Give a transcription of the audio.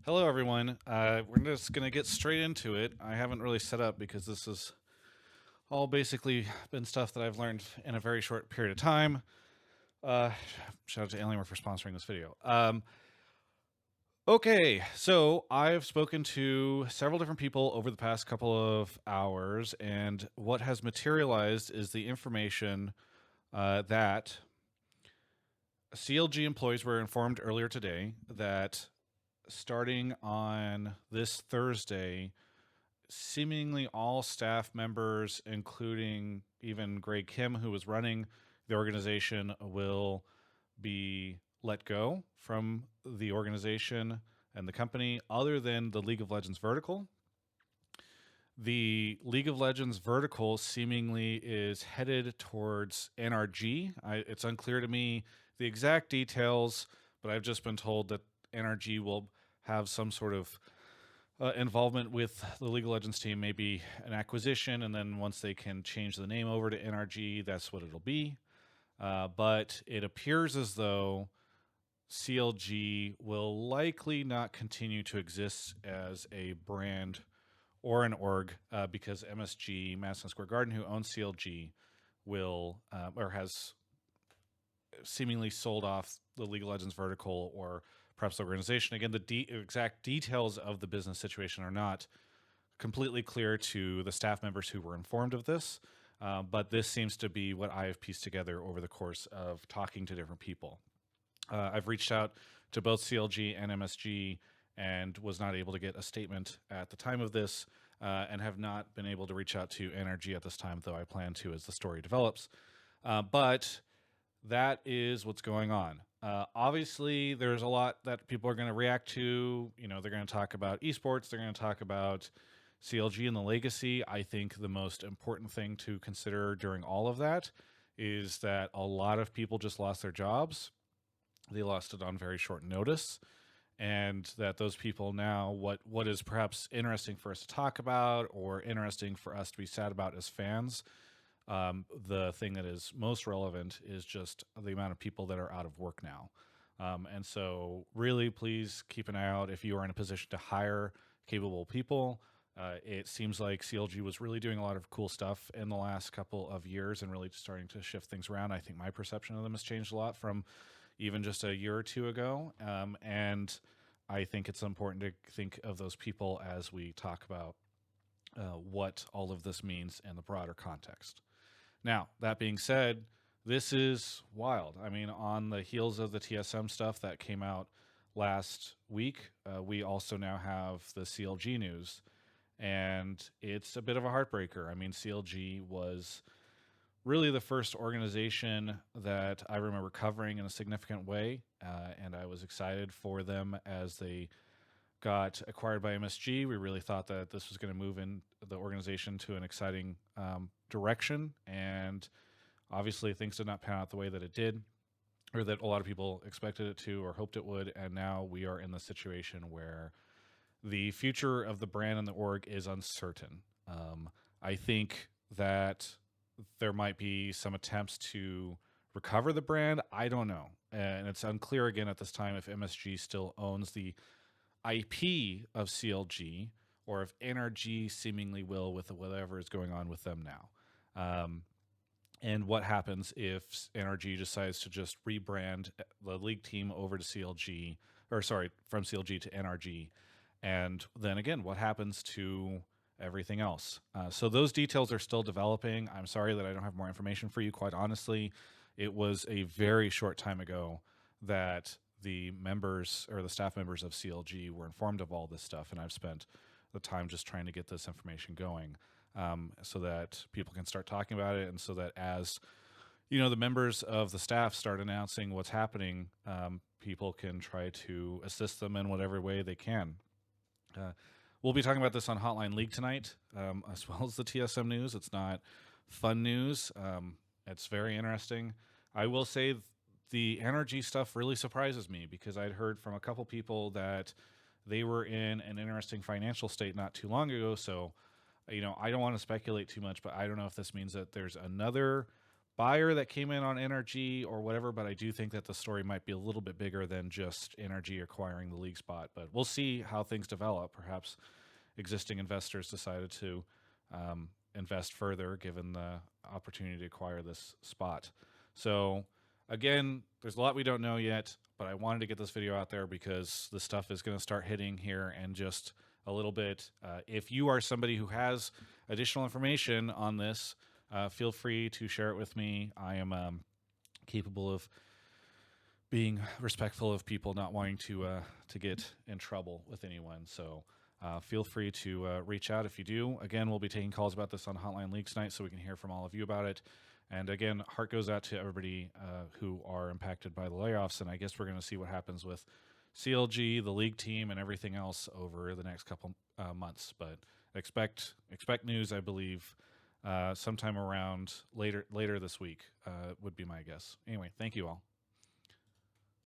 Hello, everyone. We're just going to get straight into it. I haven't really set up because this has all basically been stuff that I've learned in a very short period of time. Uh, Shout out to Alienware for sponsoring this video. Okay, so I've spoken to several different people over the past couple of hours, and what has materialized is the information that CLG employees were informed earlier today that starting on this Thursday, seemingly all staff members, including even Greg Kim, who was running the organization, will be let go from the organization and the company, other than the League of Legends vertical. The League of Legends vertical seemingly is headed towards NRG. It's unclear to me the exact details, but I've just been told that NRG will have some sort of involvement with the League of Legends team, maybe an acquisition, and then once they can change the name over to NRG, that's what it'll be. But it appears as though CLG will likely not continue to exist as a brand or an org because MSG, Madison Square Garden, who owns CLG, will or has seemingly sold off the League of Legends vertical or perhaps the organization. Again, the exact details of the business situation are not completely clear to the staff members who were informed of this, but this seems to be what I have pieced together over the course of talking to different people. I've reached out to both CLG and MSG and was not able to get a statement at the time of this, and have not been able to reach out to NRG at this time, though I plan to as the story develops. But that is what's going on. Obviously, there's a lot that people are going to react to. You know, they're going to talk about esports, they're going to talk about CLG and the legacy. I think the most important thing to consider during all of that is that a lot of people just lost their jobs. They lost it on very short notice. And that those people now, what is perhaps interesting for us to talk about or interesting for us to be sad about as fans, the thing that is most relevant is just the amount of people that are out of work now. And so, really, please keep an eye out if you are in a position to hire capable people. It seems like CLG was really doing a lot of cool stuff in the last couple of years and really starting to shift things around. I think my perception of them has changed a lot from even just a year or two ago. And I think it's important to think of those people as we talk about what all of this means in the broader context. Now, that being said, this is wild. I mean, on the heels of the TSM stuff that came out last week, we also now have the CLG news, and it's a bit of a heartbreaker. I mean, CLG was really the first organization that I remember covering in a significant way, and I was excited for them as they got acquired by MSG. We really thought that this was going to move in the organization to an exciting direction, and obviously things did not pan out the way that it did, or that a lot of people expected it to or hoped it would. And now we are in the situation where the future of the brand and the org is uncertain. I think that there might be some attempts to recover the brand. I don't know. And it's unclear again at this time if MSG still owns the IP of CLG or if NRG seemingly will with whatever is going on with them now. And what happens if NRG decides to just rebrand the league team over to CLG, or sorry, from CLG to NRG? And then again, what happens to everything else? So those details are still developing. I'm sorry that I don't have more information for you. Quite honestly, it was a very short time ago that the members or the staff members of CLG were informed of all this stuff, and I've spent the time just trying to get this information going, so that people can start talking about it, and so that as you know, the members of the staff start announcing what's happening, people can try to assist them in whatever way they can. We'll be talking about this on Hotline League tonight, as well as the TSM news. It's not fun news. It's very interesting. I will say the energy stuff really surprises me because I'd heard from a couple people that they were in an interesting financial state not too long ago. So, you know, I don't want to speculate too much, but I don't know if this means that there's another buyer that came in on NRG or whatever, but I do think that the story might be a little bit bigger than just NRG acquiring the league spot. But we'll see how things develop. Perhaps existing investors decided to invest further given the opportunity to acquire this spot. So again, there's a lot we don't know yet, but I wanted to get this video out there because the stuff is going to start hitting here in just a little bit. If you are somebody who has additional information on this, feel free to share it with me. I am capable of being respectful of people not wanting to get in trouble with anyone. So feel free to reach out if you do. Again, we'll be taking calls about this on Hotline Leagues tonight, so we can hear from all of you about it. And again, heart goes out to everybody who are impacted by the layoffs. And I guess we're going to see what happens with CLG, the league team, and everything else over the next couple months. But expect news, I believe, sometime around later this week would be my guess. Anyway, thank you all.